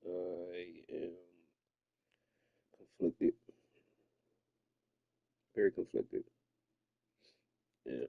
I am conflicted, very conflicted. And,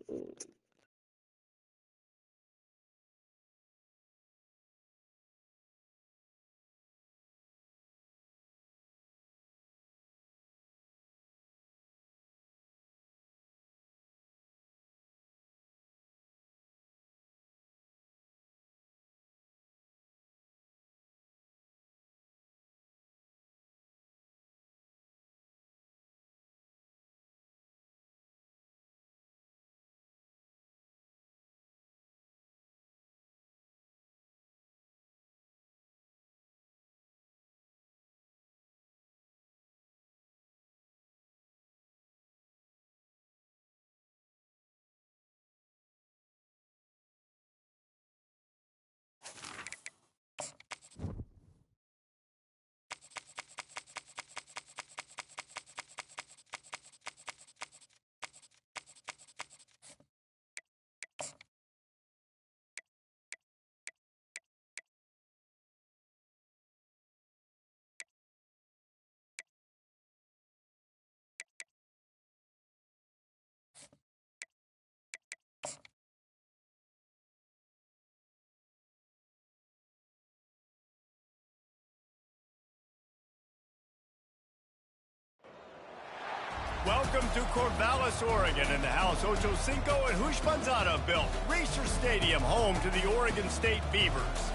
Welcome to Corvallis, Oregon, in the house Ocho Cinco and Houshmandzadeh built. Racer Stadium, home to the Oregon State Beavers.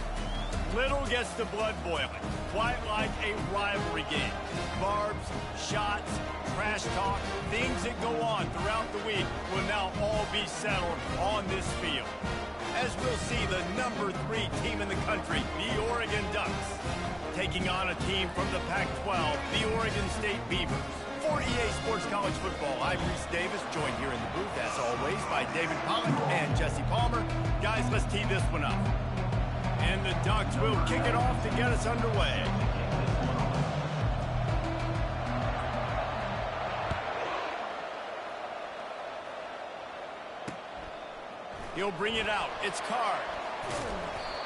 Little gets the blood boiling, quite like a rivalry game. Barbs, shots, trash talk, things that go on throughout the week will now all be settled on this field. As we'll see the number 3 team in the country, the Oregon Ducks, taking on a team from the Pac-12, the Oregon State Beavers. For EA Sports College Football, I'm Reese Davis, joined here in the booth, as always, by David Pollack and Jesse Palmer. Guys, let's tee this one up. And the Ducks will kick it off to get us underway. He'll bring it out. It's Card.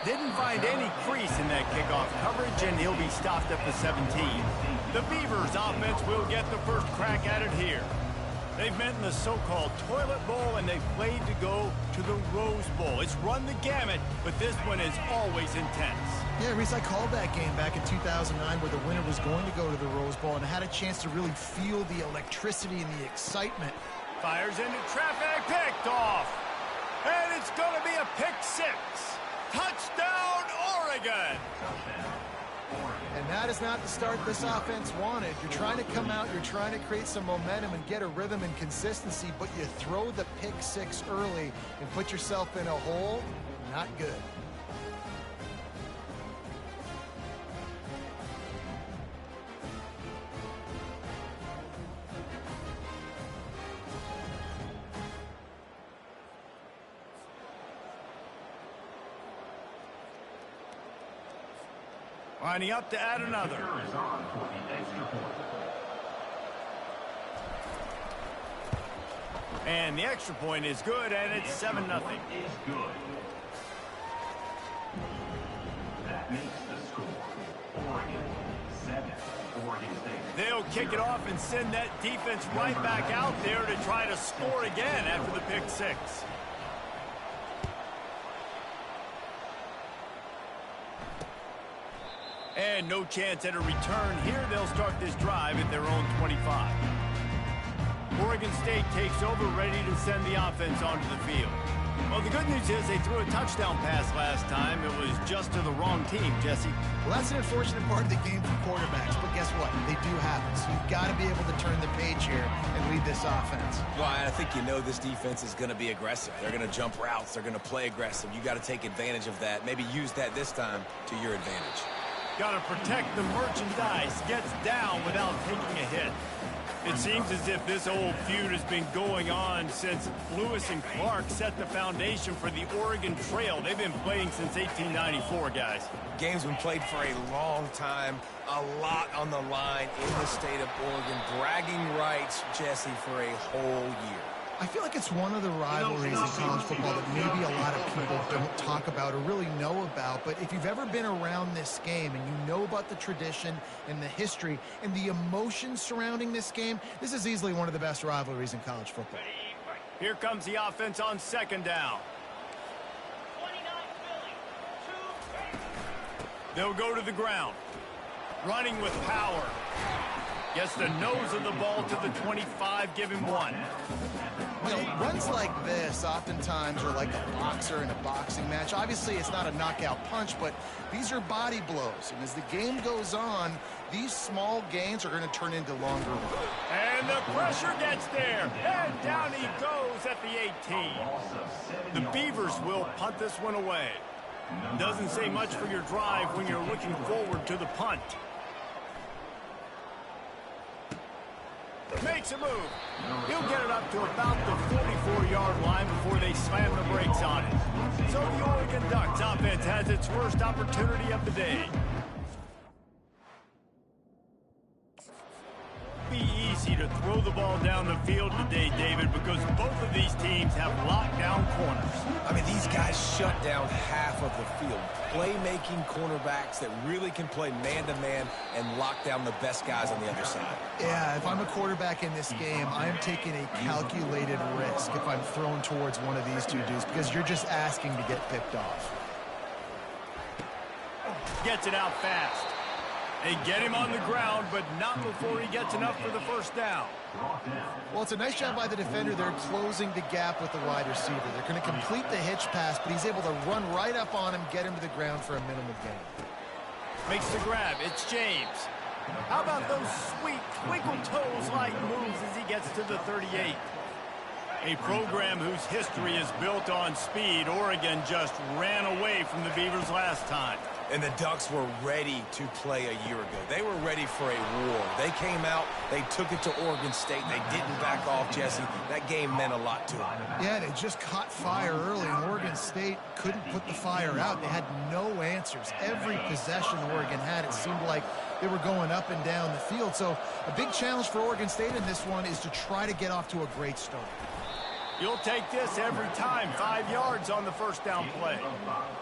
Didn't find any crease in that kickoff coverage, and he'll be stopped at the 17. The Beavers offense will get the first crack at it here. They've met in the so-called Toilet Bowl, and they've played to go to the Rose Bowl. It's run the gamut, but this one is always intense. Yeah, Reese, I called that game back in 2009 where the winner was going to go to the Rose Bowl and had a chance to really feel the electricity and the excitement. Fires into traffic, picked off. And it's going to be a pick 6. Touchdown, Oregon! And that is not the start this offense wanted. You're trying to come out, you're trying to create some momentum and get a rhythm and consistency, but you throw the pick 6 early and put yourself in a hole. Not good. Lining up to add another. And the extra point is good, and it's 7-0. That makes the score Oregon 7, Oregon State. They'll kick it off and send that defense right back out there to try to score again after the pick 6. And no chance at a return here. They'll start this drive at their own 25. Oregon State takes over, ready to send the offense onto the field. Well, the good news is they threw a touchdown pass last time. It was just to the wrong team, Jesse. Well, that's an unfortunate part of the game for quarterbacks, but guess what? They do happen. So you've got to be able to turn the page here and lead this offense. Well, I think you know this defense is going to be aggressive. They're going to jump routes. They're going to play aggressive. You got to take advantage of that. Maybe use that this time to your advantage. Got to protect the merchandise. Gets down without taking a hit. It seems as if this old feud has been going on since Lewis and Clark set the foundation for the Oregon Trail. They've been playing since 1894, guys. Game's been played for a long time, a lot on the line in the state of Oregon. Bragging rights, Jesse, for a whole year. I feel like it's one of the rivalries in college football that maybe a lot of people don't talk about or really know about. But if you've ever been around this game and you know about the tradition and the history and the emotions surrounding this game, this is easily one of the best rivalries in college football. Here comes the offense on second down. They'll go to the ground. Running with power. Gets the nose of the ball to the 25, give him 1. You know, runs like this oftentimes are like a boxer in a boxing match. Obviously, it's not a knockout punch, but these are body blows. And as the game goes on, these small gains are going to turn into longer ones. And the pressure gets there. And down he goes at the 18. The Beavers will punt this one away. Doesn't say much for your drive when you're looking forward to the punt. Makes a move. He'll get it up to about the 44-yard line before they slam the brakes on it. So the Oregon Ducks offense has its first opportunity of the day. Be easy to throw the ball down the field today, David, because both of these teams have lockdown corners. I mean, these guys shut down half of the field. Playmaking cornerbacks that really can play man-to-man and lock down the best guys on the other side. Yeah, if I'm a quarterback in this game, I'm taking a calculated risk if I'm thrown towards one of these two dudes because you're just asking to get picked off. Gets it out fast. They get him on the ground, but not before he gets enough for the first down. Well, it's a nice job by the defender. They're closing the gap with the wide receiver. They're going to complete the hitch pass, but he's able to run right up on him, get him to the ground for a minimal gain. Makes the grab. It's James. How about those sweet twinkle toes-like moves as he gets to the 38? A program whose history is built on speed. Oregon just ran away from the Beavers last time. And the Ducks were ready to play a year ago. They were ready for a war. They came out, they took it to Oregon State. They didn't back off, Jesse. That game meant a lot to them. Yeah, they just caught fire early, and Oregon State couldn't put the fire out. They had no answers. Every possession Oregon had, it seemed like they were going up and down the field. So a big challenge for Oregon State in this one is to try to get off to a great start. You'll take this every time. 5 yards on the first down play.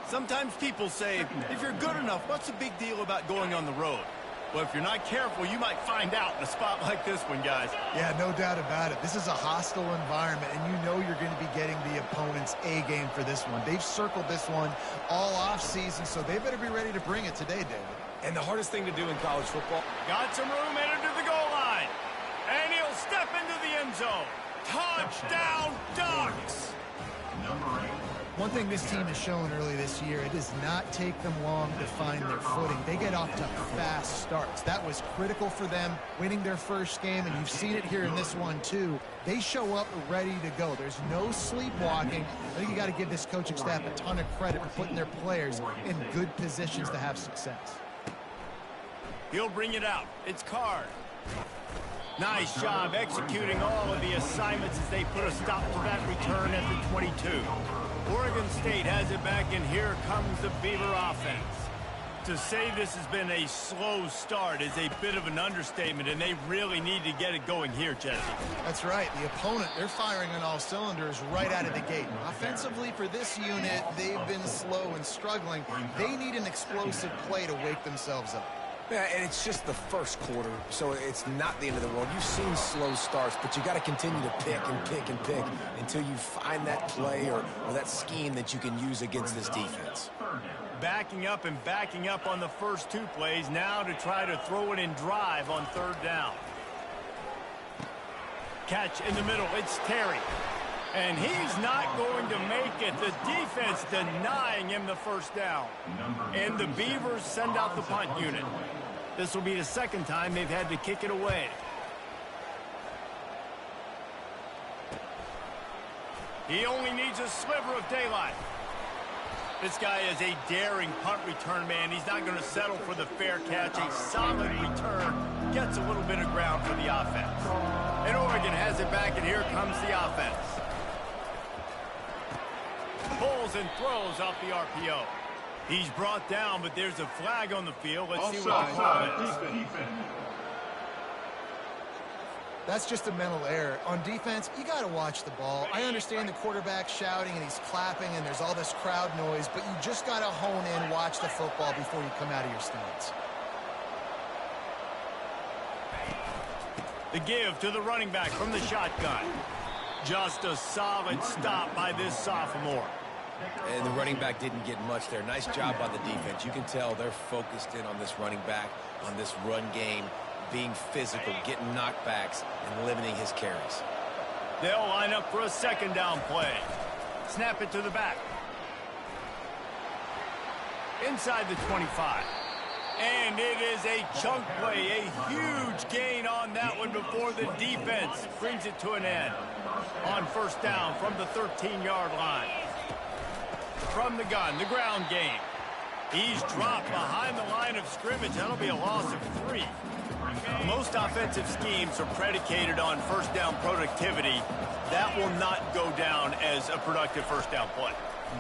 Sometimes people say, if you're good enough, what's the big deal about going on the road? Well, if you're not careful, you might find out in a spot like this one, guys. Yeah, no doubt about it. This is a hostile environment, and you know you're going to be getting the opponent's A-game for this one. They've circled this one all off-season, so they better be ready to bring it today, David. And the hardest thing to do in college football. Got some room, headed to the goal line. And he'll step into the end zone. Touchdown, Ducks! One thing this team has shown early this year, it does not take them long to find their footing. They get off to fast starts. That was critical for them winning their first game, and you've seen it here in this one too. They show up ready to go. There's no sleepwalking. I think you got to give this coaching staff a ton of credit for putting their players in good positions to have success. He'll bring it out. It's Card. Nice job executing all of the assignments as they put a stop to that return at the 22. Oregon State has it back, and here comes the Beaver offense. To say this has been a slow start is a bit of an understatement, and they really need to get it going here, Jesse. That's right. The opponent, they're firing on all cylinders right out of the gate. Offensively for this unit, they've been slow and struggling. They need an explosive play to wake themselves up. Yeah, and it's just the first quarter, so it's not the end of the world. You've seen slow starts, but you got to continue to pick and pick and pick until you find that play or that scheme that you can use against this defense. Backing up and backing up on the first two plays, now to try to throw it in drive on third down. Catch in the middle, it's Terry. And he's not going to make it. The defense denying him the first down. And the Beavers send out the punt unit. This will be the second time they've had to kick it away. He only needs a sliver of daylight. This guy is a daring punt return man. He's not going to settle for the fair catch. A solid return gets a little bit of ground for the offense. And Oregon has it back, and here comes the offense. Pulls and throws off the RPO. He's brought down, but there's a flag on the field. Let's see what the call is. That's just a mental error. On defense, you got to watch the ball. I understand the quarterback's shouting and he's clapping and there's all this crowd noise, but you just got to hone in, watch the football before you come out of your stance. The give to the running back from the shotgun. Just a solid stop by this sophomore. And the running back didn't get much there. Nice job by the defense. You can tell they're focused in on this running back, on this run game, being physical, getting knockbacks, and limiting his carries. They'll line up for a second down play. Snap it to the back. Inside the 25. And it is a chunk play, a huge gain on that one before the defense brings it to an end. On first down from the 13-yard line. From the gun, the ground game. He's dropped behind the line of scrimmage. That'll be a loss of 3. Most offensive schemes are predicated on first down productivity. That will not go down as a productive first down play.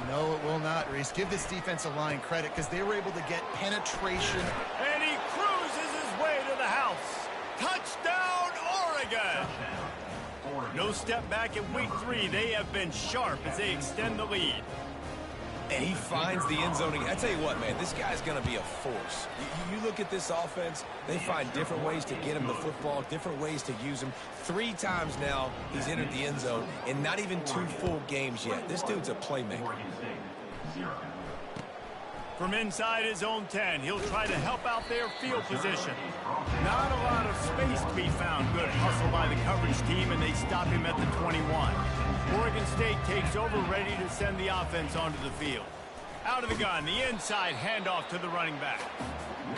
No, it will not, Reese. Give this defensive line credit because they were able to get penetration. And he cruises his way to the house. Touchdown, Oregon! No step back in week 3. They have been sharp as they extend the lead. And he finds the end zone. I tell you what, man, this guy's going to be a force. You look at this offense, they find different ways to get him the football, different ways to use him. 3 times now he's entered the end zone, and not even 2 full games yet. This dude's a playmaker. From inside his own 10, he'll try to help out their field position. Not a lot of space to be found. Good hustle by the coverage team, and they stop him at the 21. Oregon State takes over, ready to send the offense onto the field. Out of the gun, the inside handoff to the running back.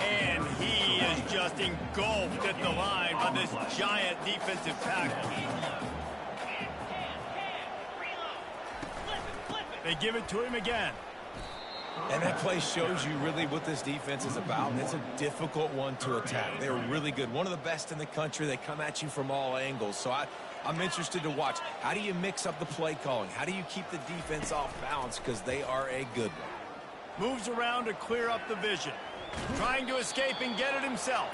And he is just engulfed at the line by this giant defensive tackle. They give it to him again. And that play shows you really what this defense is about. It's a difficult one to attack. They're really good. One of the best in the country. They come at you from all angles. So I'm interested to watch. How do you mix up the play calling? How do you keep the defense off balance? Because they are a good one. Moves around to clear up the vision. Trying to escape and get it himself.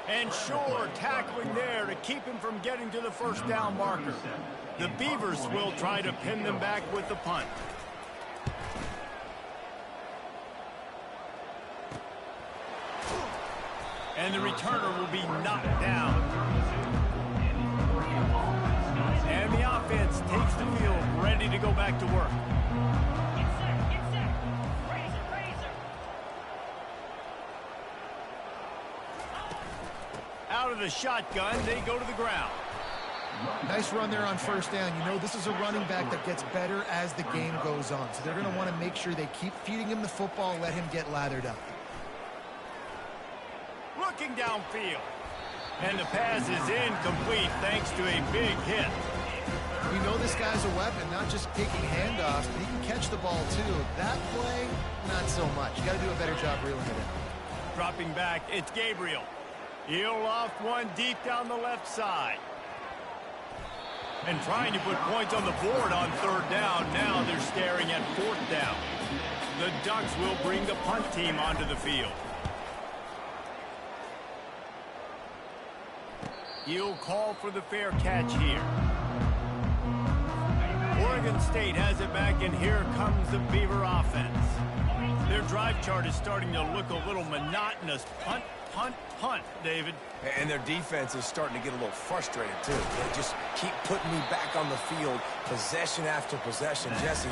And sure, tackling there to keep him from getting to the first down marker. The Beavers will try to pin them back with the punt. And the returner will be knocked down. And the offense takes the field, ready to go back to work. Out of the shotgun, they go to the ground. Nice run there on first down. You know, this is a running back that gets better as the game goes on. So they're going to want to make sure they keep feeding him the football, let him get lathered up. Looking downfield. And the pass is incomplete thanks to a big hit. You know this guy's a weapon, not just taking handoffs, but he can catch the ball too. That play, not so much. You got to do a better job reeling it in. Dropping back, it's Gabriel. He'll loft one deep down the left side. And trying to put points on the board on third down. Now they're staring at fourth down. The Ducks will bring the punt team onto the field. He'll call for the fair catch here. Oregon State has it back, and here comes the Beaver offense. Their drive chart is starting to look a little monotonous. Punt, punt, punt, David. And their defense is starting to get a little frustrated, too. They just keep putting me back on the field, possession after possession. Jesse,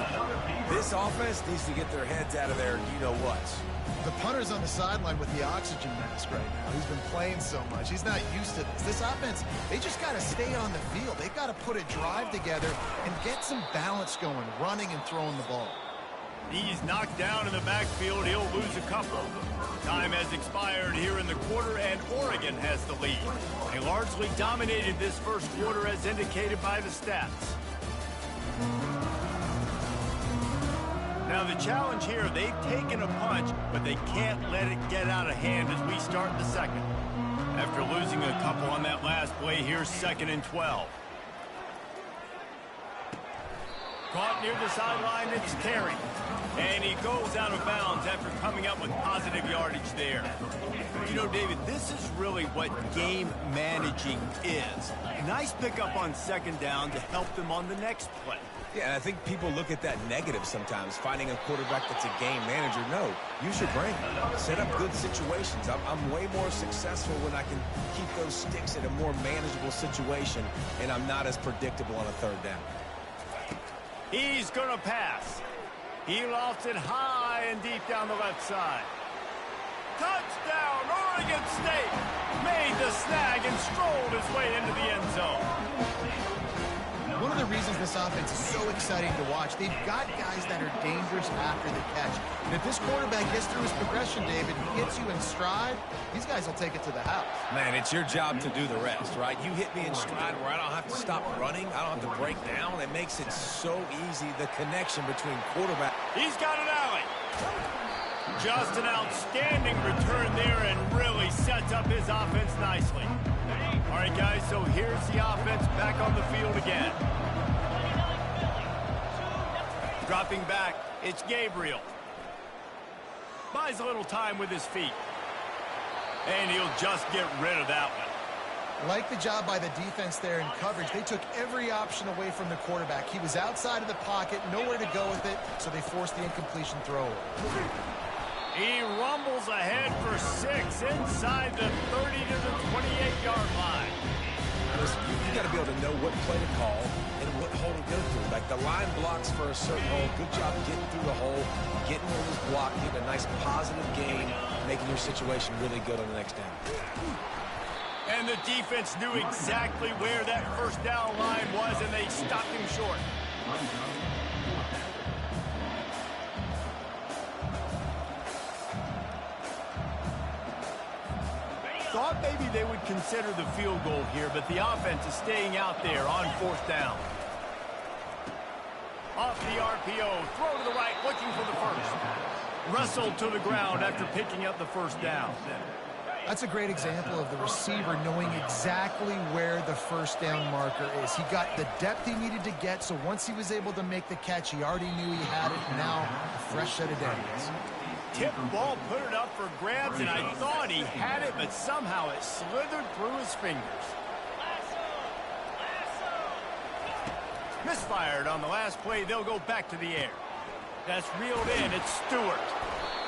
this offense needs to get their heads out of there, you-know-what. The punter's on the sideline with the oxygen mask right now. He's been playing so much. He's not used to this. This offense, they just got to stay on the field. They've got to put a drive together and get some balance going, running and throwing the ball. He's knocked down in the backfield. He'll lose a couple. Time has expired here in the quarter, and Oregon has the lead. They largely dominated this first quarter as indicated by the stats. Now the challenge here, they've taken a punch, but they can't let it get out of hand as we start the second. After losing a couple on that last play, here's 2nd and 12. Caught near the sideline, it's Terry. And he goes out of bounds after coming up with positive yardage there. You know, David, this is really what game managing is. Nice pickup on second down to help them on the next play. Yeah, and I think people look at that negative sometimes, finding a quarterback that's a game manager. No, use your brain. Set up good situations. I'm way more successful when I can keep those sticks in a more manageable situation, and I'm not as predictable on a third down. He's going to pass. He lofts it high and deep down the left side. Touchdown, Oregon State! Made the snag and strolled his way into the end zone. One of the reasons this offense is so exciting to watch, they've got guys that are dangerous after the catch. And if this quarterback gets through his progression, David, and gets you in stride, these guys will take it to the house. Man, it's your job to do the rest, right? You hit me in stride where I don't have to stop running. I don't have to break down. It makes it so easy, the connection between quarterback. He's got an alley. Just an outstanding return there and really sets up his offense nicely. All right, guys, so here's the offense back on the field again. Dropping back, it's Gabriel. Buys a little time with his feet. And he'll just get rid of that one. Like the job by the defense there in coverage. They took every option away from the quarterback. He was outside of the pocket, nowhere to go with it, so they forced the incompletion throw. He rumbles ahead for 6 inside the 30 to the 28-yard line. Listen, you got to be able to know what play to call and what hole to go through. Like the line blocks for a certain hole. Good job getting through the hole, getting where it was blocked, getting a nice positive gain, making your situation really good on the next down. And the defense knew exactly where that first down line was, and they stopped him short. Thought maybe they would consider the field goal here, but the offense is staying out there on 4th down. Off the RPO, throw to the right, looking for the first. Wrestled to the ground after picking up the first down. That's a great example of the receiver knowing exactly where the first down marker is. He got the depth he needed to get, so once he was able to make the catch, he already knew he had it. Now, a fresh set of downs. Tip ball, put it up for grabs, and I thought he had it, but somehow it slithered through his fingers. Misfired on the last play. They'll go back to the air. That's reeled in. It's Stewart.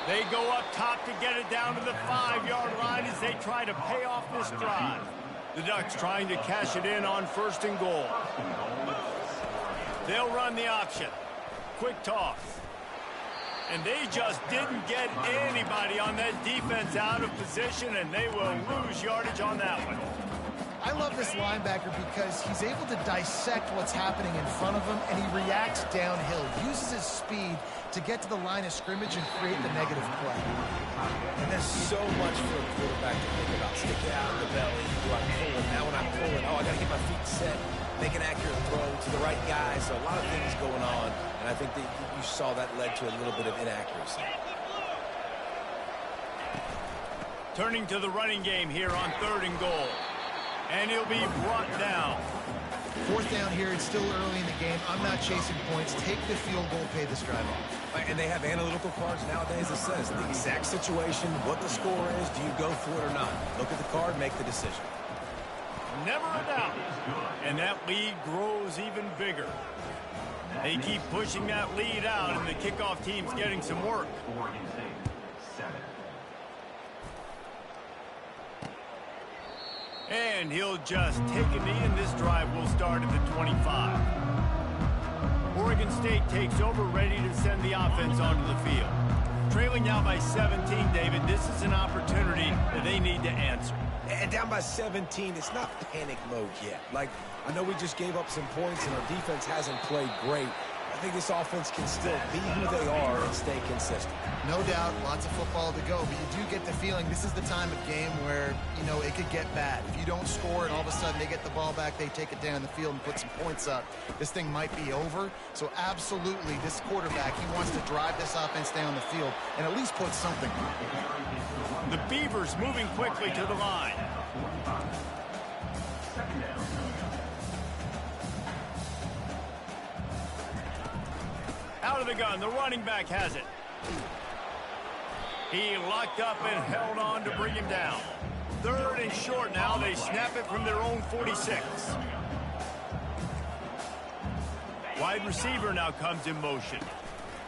They go up top to get it down to the 5-yard line as they try to pay off this drive. The Ducks trying to cash it in on 1st and goal. They'll run the option. Quick toss. And they just didn't get anybody on that defense out of position, and they will lose yardage on that one. I love this linebacker because he's able to dissect what's happening in front of him, and he reacts downhill, uses his speed to get to the line of scrimmage and create the negative play. And there's so much for a quarterback to think about. Stick it out in the belly. Do I pull it? Now when I pull it, oh, I got to get my feet set. Make an accurate throw to the right guy. So a lot of things going on, and I think that you saw that led to a little bit of inaccuracy. Turning to the running game here on 3rd and goal. And he'll be brought down. 4th down here. It's still early in the game. I'm not chasing points. Take the field goal, pay this drive off. And they have analytical cards nowadays that says the exact situation, what the score is, do you go for it or not? Look at the card, make the decision. Never a doubt. And that lead grows even bigger. They keep pushing that lead out, and the kickoff team's getting some work. Oregon State, 7. And he'll just take a knee, and this drive will start at the 25. Oregon State takes over, ready to send the offense onto the field. Trailing now by 17, David, this is an opportunity that they need to answer. And down by 17, it's not panic mode yet. Like, I know we just gave up some points, and our defense hasn't played great. I think this offense can still be who they are and stay consistent. No doubt, lots of football to go, but you do get the feeling this is the time of game where, you know, it could get bad. If you don't score and all of a sudden they get the ball back, they take it down the field and put some points up, this thing might be over. So absolutely, this quarterback, he wants to drive this offense down the field and at least put something on. The Beavers moving quickly to the line. Out of the gun, the running back has it. He locked up and held on to bring him down. 3rd and short now. They snap it from their own 46. Wide receiver now comes in motion.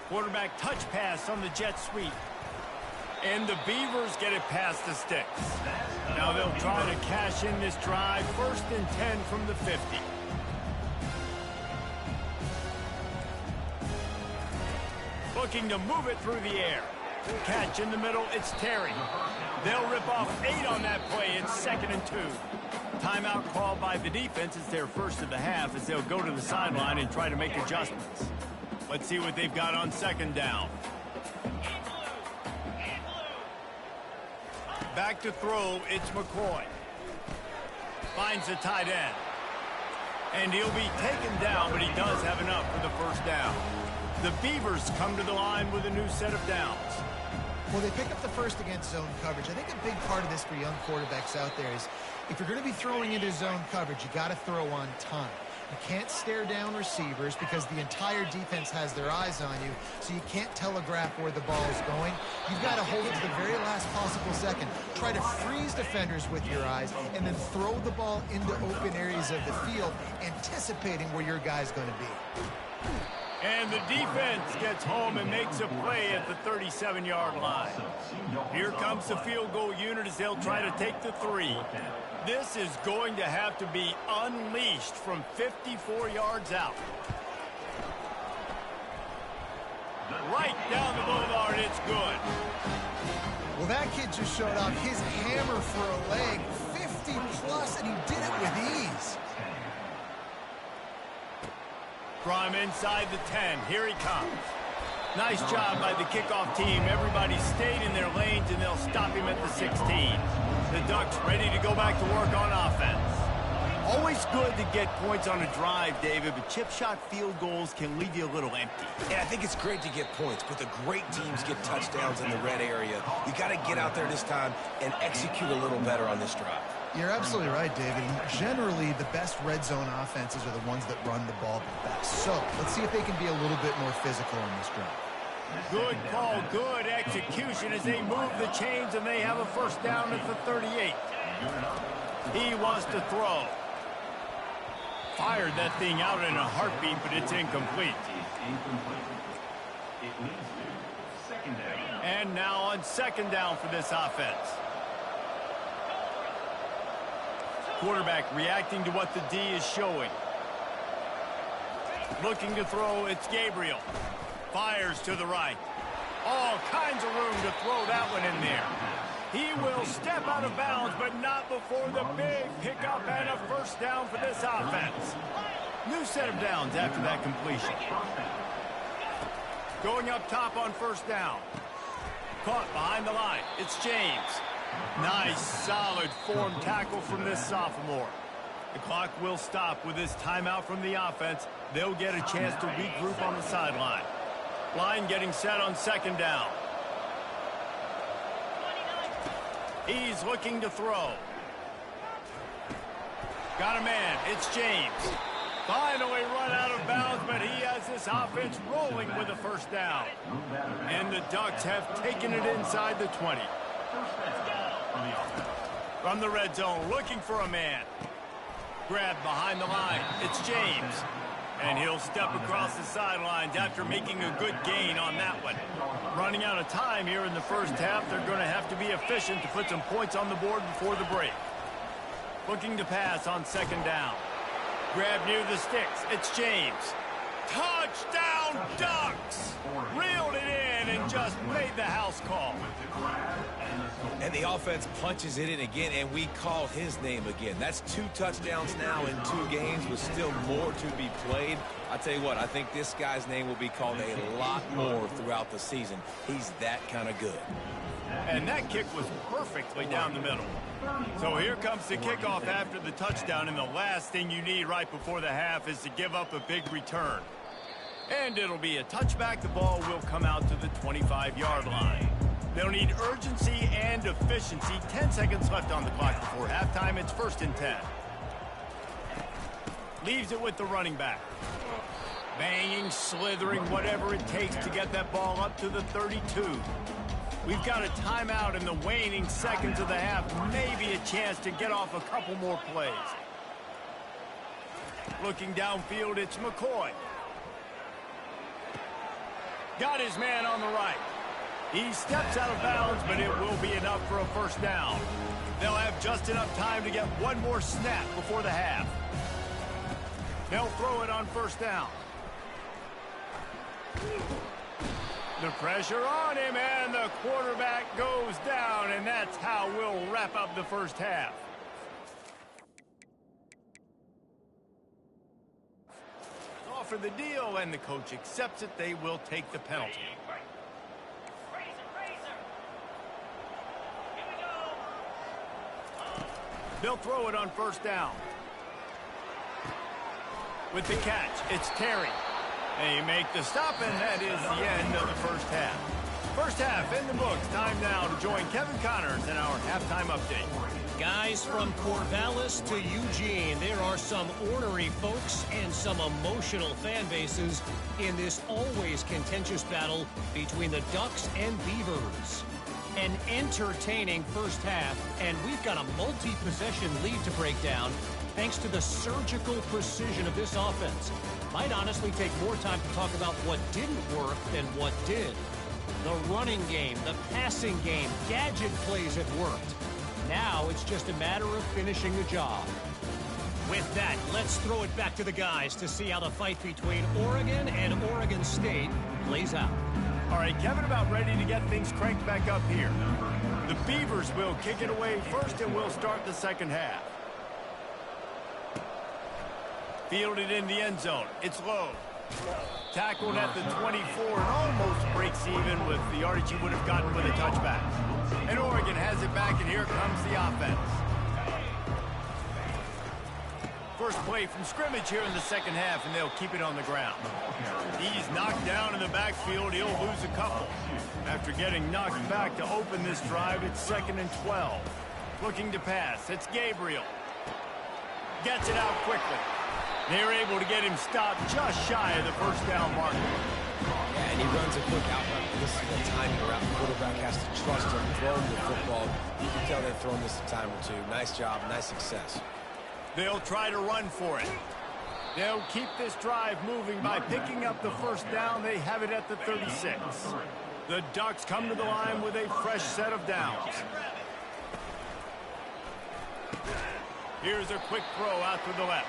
Quarterback touch pass on the jet sweep. And the Beavers get it past the sticks. Now they'll try to cash in this drive. 1st and 10 from the 50. Looking to move it through the air. Catch in the middle, it's Terry. They'll rip off 8 on that play. It's 2nd and 2. Timeout called by the defense. It's their first of the half as they'll go to the sideline and try to make adjustments. Let's see what they've got on 2nd down. Back to throw, it's McCoy. Finds the tight end. And he'll be taken down, but he does have enough for the 1st down. The Beavers come to the line with a new set of downs. Well, they pick up the 1st against zone coverage. I think a big part of this for young quarterbacks out there is if you're going to be throwing into zone coverage, you got to throw on time. You can't stare down receivers because the entire defense has their eyes on you, so you can't telegraph where the ball is going. You've got to hold it to the very last possible second. Try to freeze defenders with your eyes and then throw the ball into open areas of the field, anticipating where your guy's going to be. And the defense gets home and makes a play at the 37-yard line. Here comes the field goal unit as they'll try to take the 3. This is going to have to be unleashed from 54 yards out. Right down the boulevard, it's good. Well, that kid just showed off his hammer for a leg, 50-plus, and he did it with ease. From inside the 10, here he comes. Nice job by the kickoff team. Everybody stayed in their lanes, and they'll stop him at the 16. The Ducks ready to go back to work on offense. Always good to get points on a drive, David, but chip shot field goals can leave you a little empty. Yeah, I think it's great to get points, but the great teams get touchdowns in the red area. You got to get out there this time and execute a little better on this drive. You're absolutely right, David. And generally, the best red zone offenses are the ones that run the ball the best. So let's see if they can be a little bit more physical on this drive. Good call, good execution as they move the chains, and they have a 1st down at the 38. He wants to throw. Fired that thing out in a heartbeat, but it's incomplete. And now on 2nd down for this offense. Quarterback reacting to what the D is showing. Looking to throw, it's Gabriel. Fires to the right. All kinds of room to throw that one in there. He will step out of bounds, but not before the big pickup and a 1st down for this offense. New set of downs after that completion. Going up top on 1st down. Caught behind the line. It's James. Nice, solid form tackle from this sophomore. The clock will stop with this timeout from the offense. They'll get a chance to regroup on the sideline. Line getting set on 2nd down. He's looking to throw. Got a man. It's James. Finally run out of bounds, but he has this offense rolling with a 1st down. And the Ducks have taken it inside the 20. From the red zone, looking for a man. Grabbed behind the line. It's James. And he'll step across the sidelines after making a good gain on that one. Running out of time here in the 1st half, they're going to have to be efficient to put some points on the board before the break. Looking to pass on 2nd down. Grab near the sticks. It's James. Touchdown, Ducks! Reeled it in and just made the house call. And the offense punches it in again, and we call his name again. That's 2 touchdowns now in 2 games with still more to be played. I tell you what, I think this guy's name will be called a lot more throughout the season. He's that kind of good. And that kick was perfectly down the middle. So here comes the kickoff after the touchdown, and the last thing you need right before the half is to give up a big return. And it'll be a touchback. The ball will come out to the 25-yard line. They'll need urgency and efficiency. 10 seconds left on the clock before halftime. It's 1st and 10. Leaves it with the running back. Banging, slithering, whatever it takes to get that ball up to the 32. We've got a timeout in the waning seconds of the half. Maybe a chance to get off a couple more plays. Looking downfield, it's McCoy. Got his man on the right. He steps out of bounds, but it will be enough for a first down. They'll have just enough time to get one more snap before the half. They'll throw it on first down. The pressure on him, and the quarterback goes down, and that's how we'll wrap up the first half. Offer the deal, and the coach accepts it. They will take the penalty. They'll throw it on first down. With the catch, it's Terry. They make the stop, and that is the end of the first half. First half in the books. Time now to join Kevin Connors in our halftime update. Guys, from Corvallis to Eugene, there are some ornery folks and some emotional fan bases in this always contentious battle between the Ducks and Beavers. An entertaining first half, and we've got a multi-possession lead to break down thanks to the surgical precision of this offense. Might honestly take more time to talk about what didn't work than what did. The running game, the passing game, gadget plays have worked. Now it's just a matter of finishing the job. With that, let's throw it back to the guys to see how the fight between Oregon and Oregon State plays out. All right, Kevin, about ready to get things cranked back up here. The Beavers will kick it away first, and we'll start the second half. Fielded in the end zone. It's low. Tackled at the 24 and almost breaks even with the yardage he would have gotten with a touchback. And Oregon has it back, and here comes the offense. First play from scrimmage here in the second half, and they'll keep it on the ground. He's knocked down in the backfield. He'll lose a couple. After getting knocked back to open this drive, it's 2nd and 12. Looking to pass. It's Gabriel. Gets it out quickly. They're able to get him stopped just shy of the first down marker. Yeah, and he runs a quick out route. This is the timing route. The quarterback has to trust him, throw him the football. You can tell they've thrown this a time or two. Nice job, nice success. They'll try to run for it. They'll keep this drive moving by picking up the first down. They have it at the 36. The Ducks come to the line with a fresh set of downs. Here's a quick throw out to the left.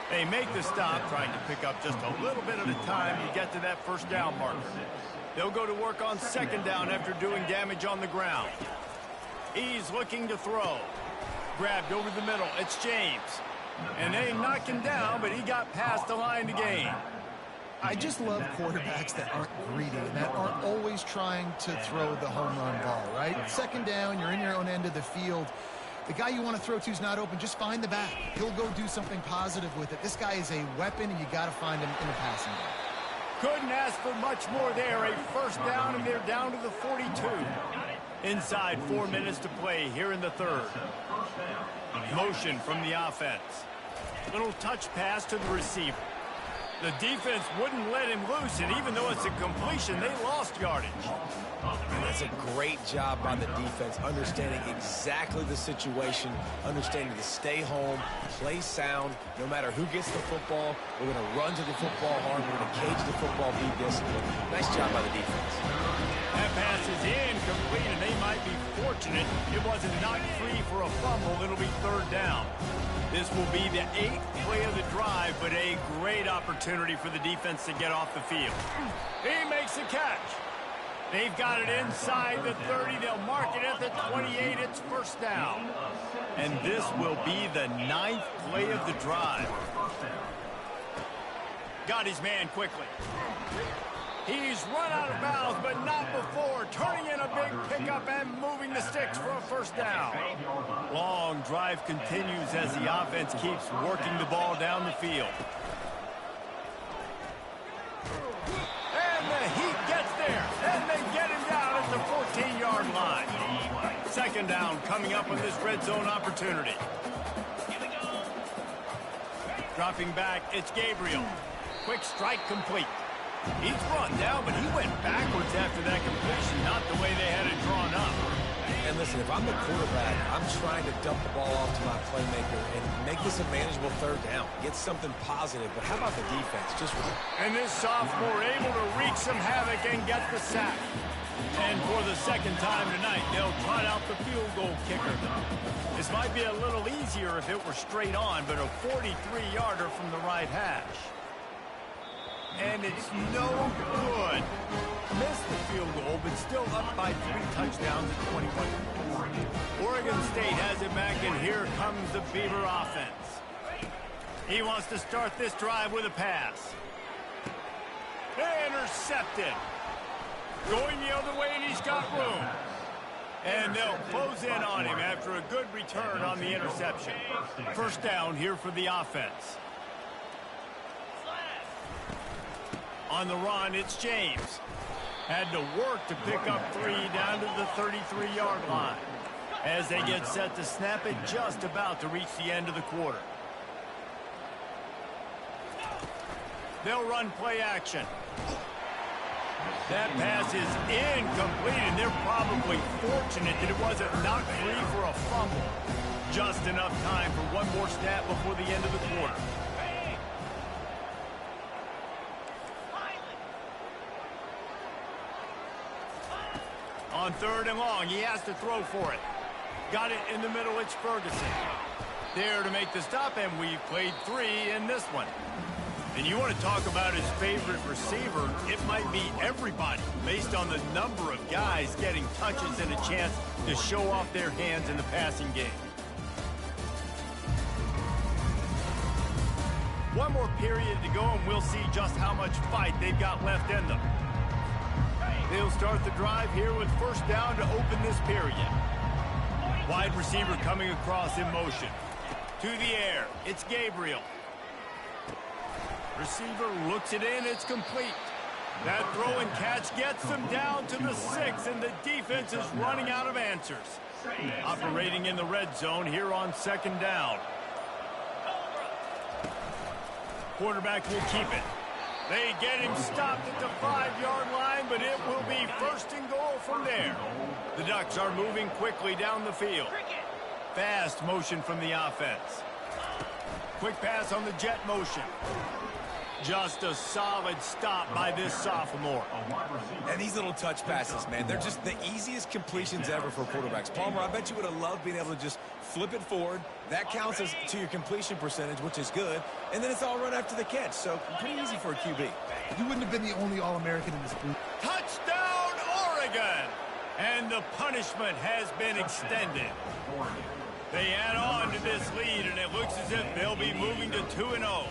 They make the stop, trying to pick up just a little bit at a time to get to that first down marker. They'll go to work on second down after doing damage on the ground. He's looking to throw. Grabbed over the middle. It's James. And they knock him down, but he got past the line to gain. I just love quarterbacks that aren't greedy and that aren't always trying to throw the home run ball, right? Second down, you're in your own end of the field. The guy you want to throw to is not open. Just find the back. He'll go do something positive with it. This guy is a weapon, and you got to find him in the passing game. Couldn't ask for much more there. A first down, and they're down to the 42. Inside 4 minutes to play here in the third. Motion from the offense. Little touch pass to the receiver. The defense wouldn't let him loose, and even though it's a completion, they lost yardage. And that's a great job by the defense, understanding exactly the situation, understanding to stay home, play sound. No matter who gets the football, we're going to run to the football hard. We're going to cage the football, be disciplined. Nice job by the defense. That pass is incomplete, and they might be fortunate it wasn't knocked free for a fumble. It'll be third down. This will be the 8th play of the drive, but a great opportunity for the defense to get off the field. He makes the catch. They've got it inside the 30. They'll mark it at the 28. It's first down. And this will be the 9th play of the drive. Got his man quickly. He's run out of bounds, but not before. Turning in a big pickup and moving the sticks for a first down. Long drive continues as the offense keeps working the ball down the field. And the Heat gets there, and they get him down at the 14-yard line. Second down coming up on this red zone opportunity. Dropping back, it's Gabriel. Quick strike complete. He's brought down, but he went backwards after that completion, not the way they had it drawn up. And listen, if I'm the quarterback, I'm trying to dump the ball off to my playmaker and make this a manageable third down. Get something positive, but how about the defense? Just And this sophomore able to wreak some havoc and get the sack. And for the second time tonight, they'll trot out the field goal kicker. This might be a little easier if it were straight on, but a 43-yarder from the right hash. And it's no good. Missed the field goal, but still up by 3 touchdowns at 21. Oregon State has it back, and here comes the Beaver offense. He wants to start this drive with a pass. Intercepted. Going the other way, and he's got room. And they'll close in on him after a good return on the interception. First down here for the offense. On the run, it's James. Had to work to pick up 3 down to the 33-yard line. As they get set to snap it, just about to reach the end of the quarter. They'll run play action. That pass is incomplete, and they're probably fortunate that it wasn't knocked free for a fumble. Just enough time for one more snap before the end of the quarter. On 3rd and long, he has to throw for it. Got it in the middle, it's Ferguson. There to make the stop, and we've played 3 in this one. And you want to talk about his favorite receiver, it might be everybody, based on the number of guys getting touches and a chance to show off their hands in the passing game. One more period to go, and we'll see just how much fight they've got left in them. They'll start the drive here with first down to open this period. Wide receiver coming across in motion. To the air, it's Gabriel. Receiver looks it in, it's complete. That throw and catch gets them down to the 6, and the defense is running out of answers. Operating in the red zone here on 2nd down. Quarterback will keep it. They get him stopped at the 5-yard line, but it will be 1st and goal from there. The Ducks are moving quickly down the field. Fast motion from the offense. Quick pass on the jet motion. Just a solid stop by this sophomore. And these little touch passes, man, they're just the easiest completions ever for quarterbacks. Palmer, I bet you would have loved being able to just flip it forward. That counts as to your completion percentage, which is good. And then it's all run after the catch, so pretty easy for a QB. You wouldn't have been the only All-American in this group. Touchdown, Oregon! And the punishment has been extended. They add on to this lead, and it looks as if they'll be moving to 2-0.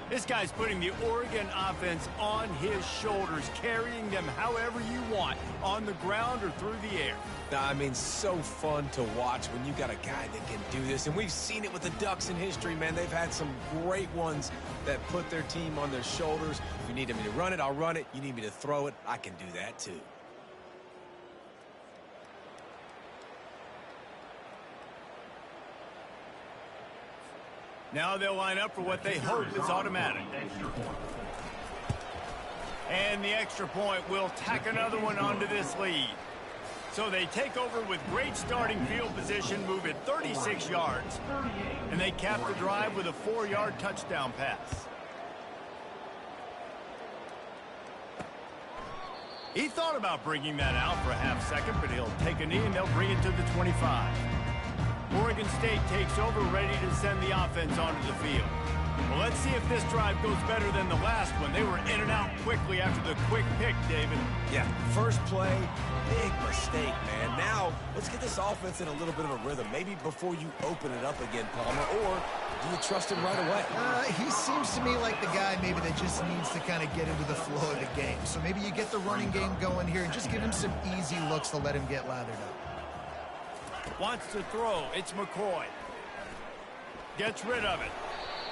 This guy's putting the Oregon offense on his shoulders, carrying them however you want, on the ground or through the air. I mean, so fun to watch when you got a guy that can do this. And we've seen it with the Ducks in history, man. They've had some great ones that put their team on their shoulders. If you need me to run it, I'll run it. You need me to throw it, I can do that too. Now they'll line up for what they hope is automatic. And the extra point will tack another one onto this lead. So they take over with great starting field position, move it 36 yards. And they cap the drive with a 4-yard touchdown pass. He thought about bringing that out for a half second, but he'll take a knee and they'll bring it to the 25. Oregon State takes over, ready to send the offense onto the field. Well, let's see if this drive goes better than the last one. They were in and out quickly after the quick pick, David. Yeah, first play, big mistake, man. Now, let's get this offense in a little bit of a rhythm. Maybe before you open it up again, Palmer, or do you trust him right away? He seems to me like the guy maybe that just needs to kind of get into the flow of the game. So maybe you get the running game going here and just give him some easy looks to let him get lathered up. Wants to throw. It's McCoy. Gets rid of it.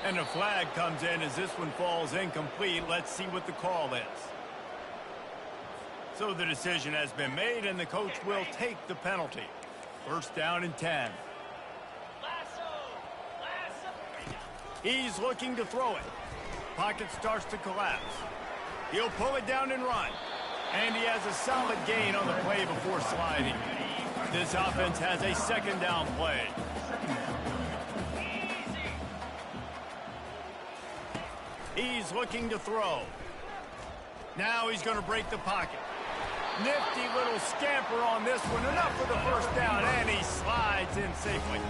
And a flag comes in as this one falls incomplete. Let's see what the call is. So the decision has been made, and the coach will take the penalty. First down and 10. He's looking to throw it. Pocket starts to collapse. He'll pull it down and run. And he has a solid gain on the play before sliding. This offense has a second down play. He's looking to throw. Now he's going to break the pocket. Nifty little scamper on this one. Enough for the first down, and he slides in safely.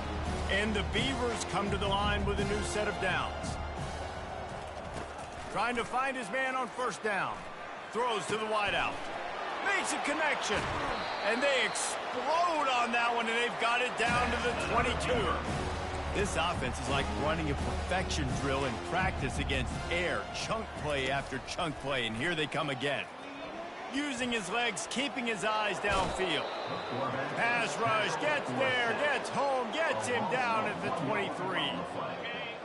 And the Beavers come to the line with a new set of downs. Trying to find his man on first down. Throws to the wideout. Makes a connection. And they explode on that one, and they've got it down to the 22. This offense is like running a perfection drill in practice against air. Chunk play after chunk play, and here they come again. Using his legs, keeping his eyes downfield. Pass rush, gets there, gets home, gets him down at the 23.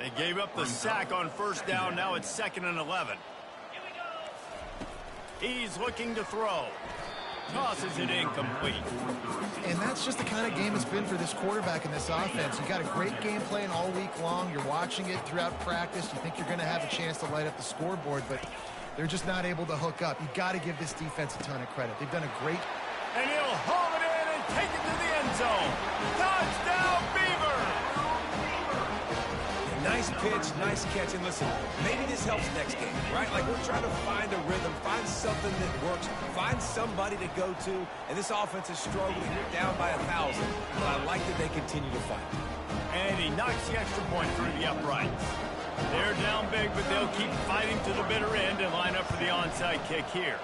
They gave up the sack on first down, now it's 2nd and 11. He's looking to throw. Tosses it incomplete. And that's just the kind of game it's been for this quarterback in this offense. You got a great game plan all week long. You're watching it throughout practice. You think you're going to have a chance to light up the scoreboard, but they're just not able to hook up. You got to give this defense a ton of credit. They've done a great... And he'll haul it in and take it to the end zone. Touchdown, Beaver! Nice pitch, nice catch, and listen, maybe this helps next game, right? Like, we're trying to find a rhythm, find something that works, find somebody to go to, and this offense is struggling. They're down by 1,000, but I like that they continue to fight. And he knocks the extra point through the uprights. They're down big, but they'll keep fighting to the bitter end and line up for the onside kick here.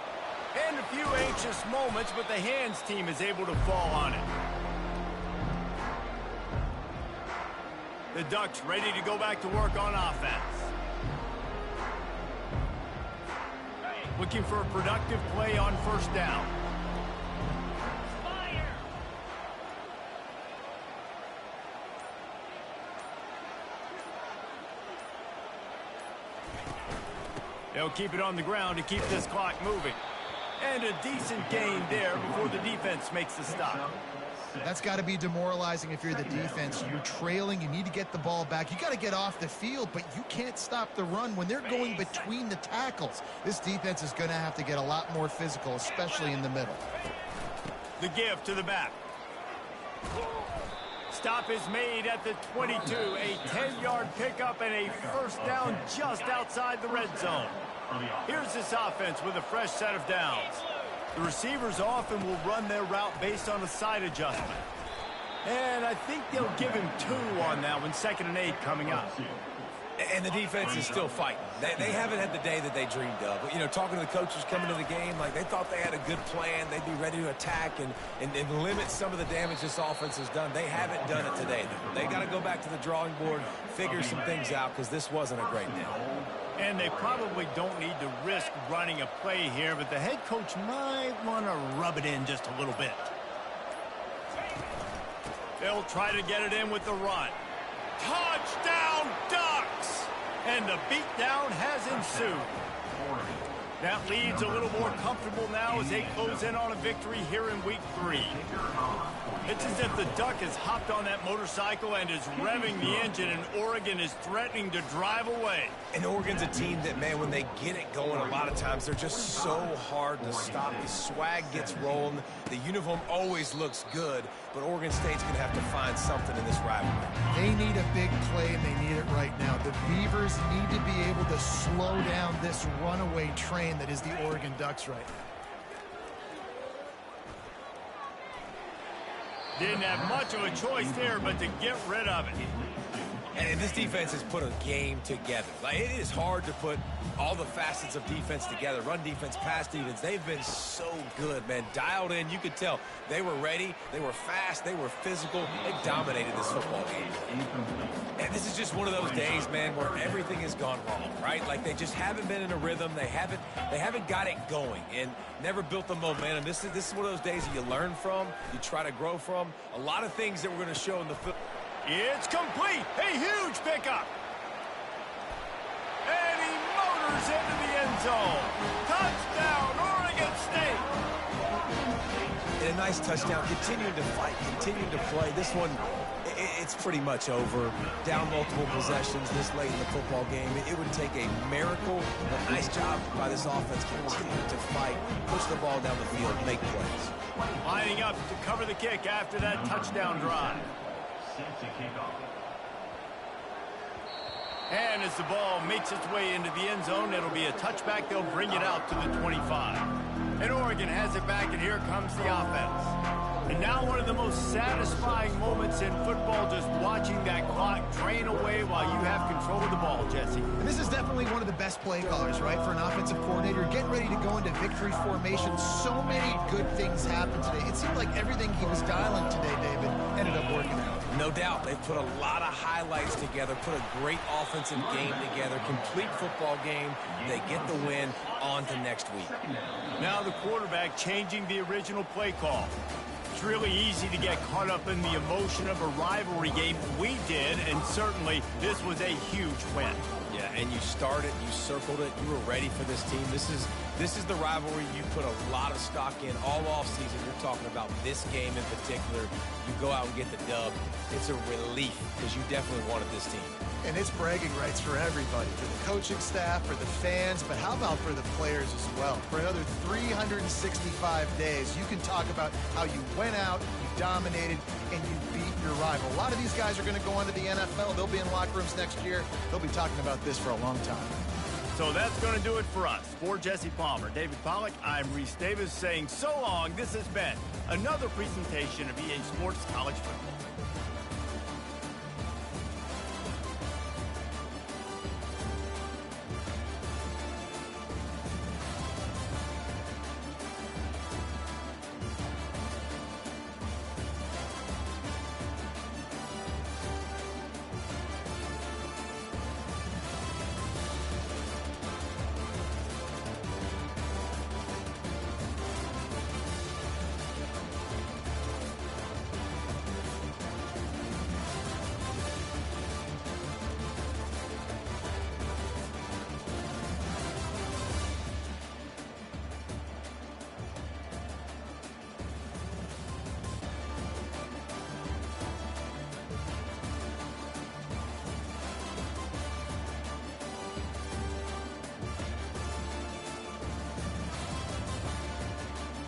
And a few anxious moments, but the hands team is able to fall on it. The Ducks ready to go back to work on offense. Looking for a productive play on first down. They'll keep it on the ground to keep this clock moving. And a decent gain there before the defense makes the stop. That's got to be demoralizing if you're the defense. You're trailing. You need to get the ball back. You got to get off the field, but you can't stop the run when they're going between the tackles. This defense is going to have to get a lot more physical, especially in the middle. The give to the back. Stop is made at the 22. A 10-yard pickup and a first down just outside the red zone. Here's this offense with a fresh set of downs. The receivers often will run their route based on a side adjustment. And I think they'll give him 2 on that one, 2nd and 8 coming up. And the defense is still fighting. They haven't had the day that they dreamed of. You know, talking to the coaches coming to the game, like they thought they had a good plan. They'd be ready to attack and limit some of the damage this offense has done. They haven't done it today, though. They got to go back to the drawing board, figure some things out, because this wasn't a great day. And they probably don't need to risk running a play here, but the head coach might want to rub it in just a little bit. They'll try to get it in with the run. Touchdown, Ducks! And the beatdown has ensued. That lead's a little more comfortable now as they close in on a victory here in week 3. It's as if the Duck has hopped on that motorcycle and is revving the engine, and Oregon is threatening to drive away. And Oregon's a team that, man, when they get it going, a lot of times they're just so hard to stop. The swag gets rolling. The uniform always looks good, but Oregon State's going to have to find something in this rivalry. They need a big play, and they need it right now. The Beavers need to be able to slow down this runaway train that is the Oregon Ducks right now. Didn't have much of a choice there but to get rid of it. And this defense has put a game together. Like, it is hard to put all the facets of defense together. Run defense, pass defense. They've been so good, man. Dialed in. You could tell they were ready. They were fast. They were physical. They dominated this football game. And this is just one of those days, man, where everything has gone wrong, right? Like, they just haven't been in a rhythm. They haven't got it going and never built the momentum. This is one of those days that you learn from, you try to grow from. A lot of things that we're going to show in the football. It's complete. A huge pickup. And he motors into the end zone. Touchdown, Oregon State. And a nice touchdown. Continuing to fight, continuing to play. This one, it's pretty much over. Down multiple possessions this late in the football game. It would take a miracle. A nice job by this offense continuing to fight, push the ball down the field, make plays. Lining up to cover the kick after that touchdown drive. Set to kick off. And as the ball makes its way into the end zone, it'll be a touchback. They'll bring it out to the 25. And Oregon has it back, and here comes the offense. And now one of the most satisfying moments in football, just watching that clock drain away while you have control of the ball, Jesse. And this is definitely one of the best play callers, right, for an offensive coordinator. Getting ready to go into victory formation. So many good things happened today. It seemed like everything he was dialing today, David, ended up working out. No doubt. They've put a lot of highlights together, put a great offensive game together, complete football game. They get the win. On to next week. Now the quarterback changing the original play call. It's really easy to get caught up in the emotion of a rivalry game. We did, and certainly this was a huge win. Yeah, and you started, you circled it, you were ready for this team. This is the rivalry you put a lot of stock in all offseason. You're talking about this game in particular. You go out and get the dub. It's a relief because you definitely wanted this team. And it's bragging rights for everybody, for the coaching staff, for the fans, but how about for the players as well? For another 365 days, you can talk about how you went out, you dominated, and you beat your rival. A lot of these guys are going to go on to the NFL. They'll be in locker rooms next year. They'll be talking about this for a long time. So that's going to do it for us. For Jesse Palmer, David Pollack, I'm Reese Davis saying so long. This has been another presentation of EA Sports College Football.